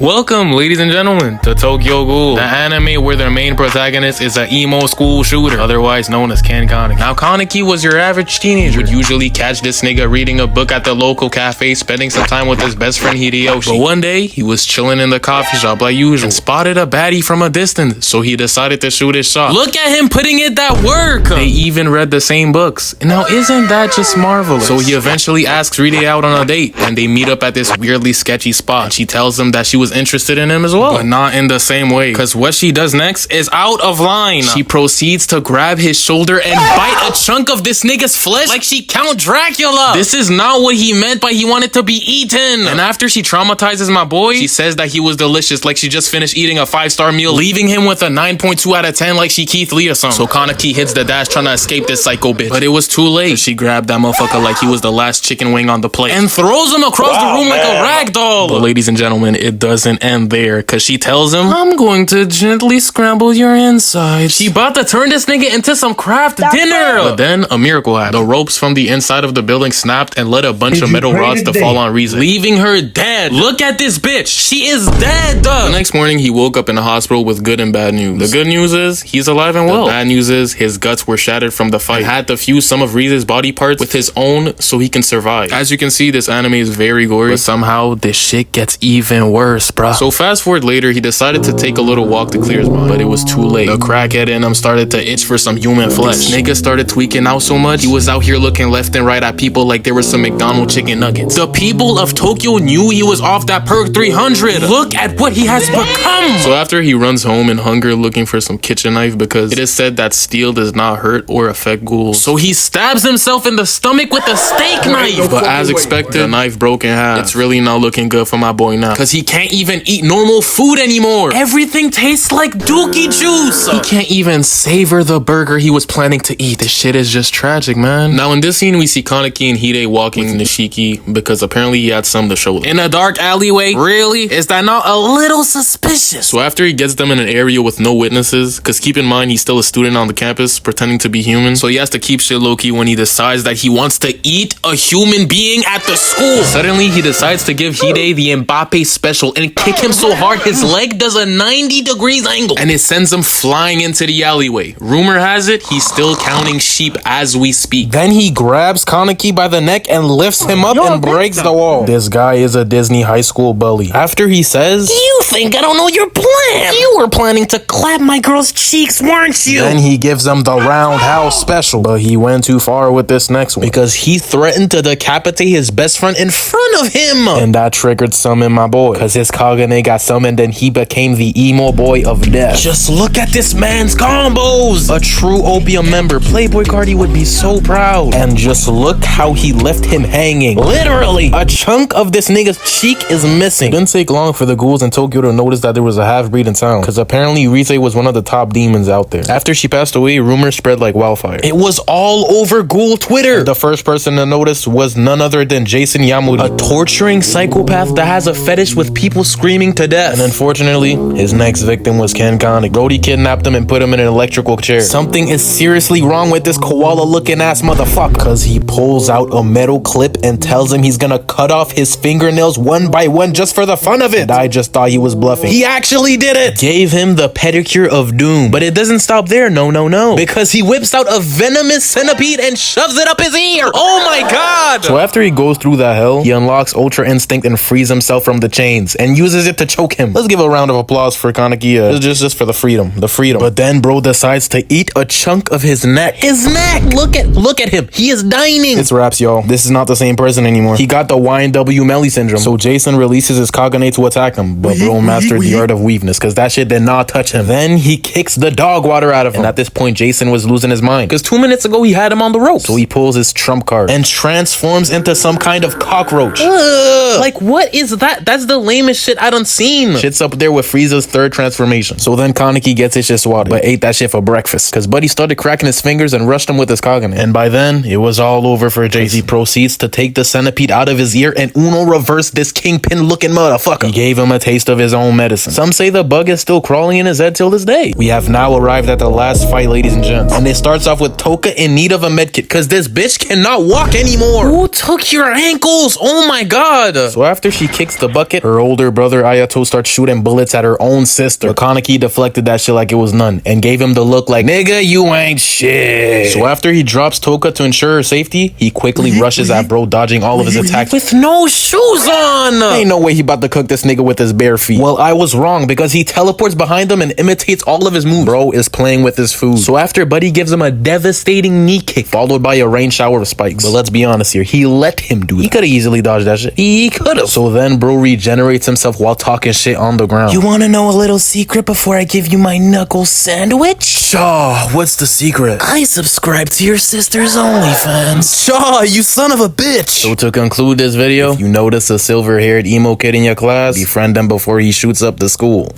Welcome, ladies and gentlemen, to Tokyo Ghoul, the anime where their main protagonist is an emo school shooter, otherwise known as Kaneki. Now, Kaneki was your average teenager. Would usually catch this nigga reading a book at the local cafe, spending some time with his best friend Hideyoshi. But one day, he was chilling in the coffee shop like usual and spotted a baddie from a distance, so he decided to shoot his shot. Look at him putting it that work! They even read the same books. Now, isn't that just marvelous? So he eventually asks Ride out on a date, and they meet up at this weirdly sketchy spot. And she tells him that she was interested in him as well, but not in the same way, because what she does next is out of line. She proceeds to grab his shoulder and bite a chunk of this nigga's flesh like she Count Dracula. This is not what he meant by he wanted to be eaten. And after she traumatizes my boy, she says that he was delicious like she just finished eating a 5-star meal, leaving him with a 9.2 out of 10 like she Keith Lee or something. So Kaneki hits the dash trying to escape this psycho bitch, but it was too late. She grabbed that motherfucker like he was the last chicken wing on the plate and throws him across the room like a rag doll. But ladies and gentlemen, it doesn't end there, because she tells him, I'm going to gently scramble your insides. She about to turn this nigga into some craft dinner. But then a miracle happened. The ropes from the inside of the building snapped and let a bunch of metal rods to fall on Rize, leaving her dead. Look at this bitch. She is dead. The next morning, he woke up in the hospital with good and bad news. The good news is he's alive and well. The bad news is his guts were shattered from the fight and had to fuse some of Rize's body parts with his own so he can survive. As you can see, this anime is very gory, but somehow this shit gets even worse, bruh. So fast forward later, he decided to take a little walk to clear his mind, but it was too late. The crackhead in him started to itch for some human flesh. This nigga started tweaking out so much, he was out here looking left and right at people like there was some McDonald's chicken nuggets. The people of Tokyo knew he was off that perk 300. Look at what he has become. So after he runs home in hunger looking for some kitchen knife, because it is said that steel does not hurt or affect ghouls, so he stabs himself in the stomach with a steak knife. But as expected, the knife broke in half. It's really not looking good for my boy now, because he can't even eat normal food anymore. Everything tastes like dookie juice. He can't even savor the burger he was planning to eat. This shit is just tragic, man. Now in this scene, we see Kaneki and Hide walking with Nishiki, because apparently he had some to show them. In a dark alleyway? Really? Is that not a little suspicious? So after he gets them in an area with no witnesses, because keep in mind he's still a student on the campus pretending to be human, so he has to keep shit low-key when he decides that he wants to eat a human being at the school. Suddenly he decides to give Hide the Mbappe special and kick him so hard his leg does a 90 degrees angle, and it sends him flying into the alleyway. Rumor has it he's still counting sheep as we speak. Then he grabs Kaneki by the neck and lifts him up and breaks the wall. This guy is a Disney high school bully. After he says, you think I don't know your plan? You were planning to clap my girl's cheeks, weren't you? Then he gives him the roundhouse special. But he went too far with this next one, because he threatened to decapitate his best friend in front of him, and that triggered some in my boy, because his Kagane got summoned and he became the emo boy of death. Just look at this man's combos. A true Opium member. Playboy Cardi would be so proud. And just look how he left him hanging. Literally, a chunk of this nigga's cheek is missing. It didn't take long for the ghouls in Tokyo to notice that there was a half-breed in town, because apparently Rize was one of the top demons out there. After she passed away, rumors spread like wildfire. It was all over ghoul Twitter. And the first person to notice was none other than Jason Yamuri, a torturing psychopath that has a fetish with people screaming to death. And unfortunately, his next victim was Kaneki. Brody kidnapped him and put him in an electrical chair. Something is seriously wrong with this koala-looking ass motherfucker, because he pulls out a metal clip and tells him he's gonna cut off his fingernails one by one just for the fun of it. And I just thought he was bluffing. He actually did it! Gave him the pedicure of doom. But it doesn't stop there, no. Because he whips out a venomous centipede and shoves it up his ear! Oh my god! So after he goes through that hell, he unlocks Ultra Instinct and frees himself from the chains, and uses it to choke him. Let's give a round of applause for Kaneki, just for the freedom. But then bro decides to eat a chunk of his neck. His neck! Look at him. He is dining. It's raps, y'all. This is not the same person anymore. He got the YNW Melly syndrome. So Jason releases his Kagane to attack him, but bro mastered the art of weakness, because that shit did not touch him. Then he kicks the dog water out of him. And at this point, Jason was losing his mind, because 2 minutes ago he had him on the rope. So he pulls his trump card and transforms into some kind of cockroach. Like, what is that? That's the lamest shit I done seen. Shit's up there with Frieza's third transformation. So then Kaneki gets his shit swatted, but ate that shit for breakfast, because Buddy started cracking his fingers and rushed him with his Kagane. And by then, it was all over for Jason. He proceeds to take the centipede out of his ear and Uno reverse this kingpin looking motherfucker. He gave him a taste of his own medicine. Some say the bug is still crawling in his head till this day. We have now arrived at the last fight, ladies and gents. And it starts off with Toka in need of a medkit because this bitch cannot walk anymore. Who took your ankles? Oh my god. So after she kicks the bucket, her older brother Ayato starts shooting bullets at her own sister. But Kaneki deflected that shit like it was none and gave him the look like, nigga, you ain't shit. So after he drops Toka to ensure her safety, he quickly rushes at bro, dodging all of his attacks with no shoes on. Ain't no way he about to cook this nigga with his bare feet. Well, I was wrong because he teleports behind him and imitates all of his moves. Bro is playing with his food. So after Buddy gives him a devastating knee kick followed by a rain shower of spikes. But let's be honest here, he let him do that. He could have easily dodged that shit. He could have. So then bro regenerates himself while talking shit on the ground. You want to know a little secret before I give you my knuckle sandwich? Shaw, what's the secret? I subscribe to your sister's OnlyFans. Shaw, you son of a bitch. So to conclude this video, if you notice a silver-haired emo kid in your class, befriend him before he shoots up the school.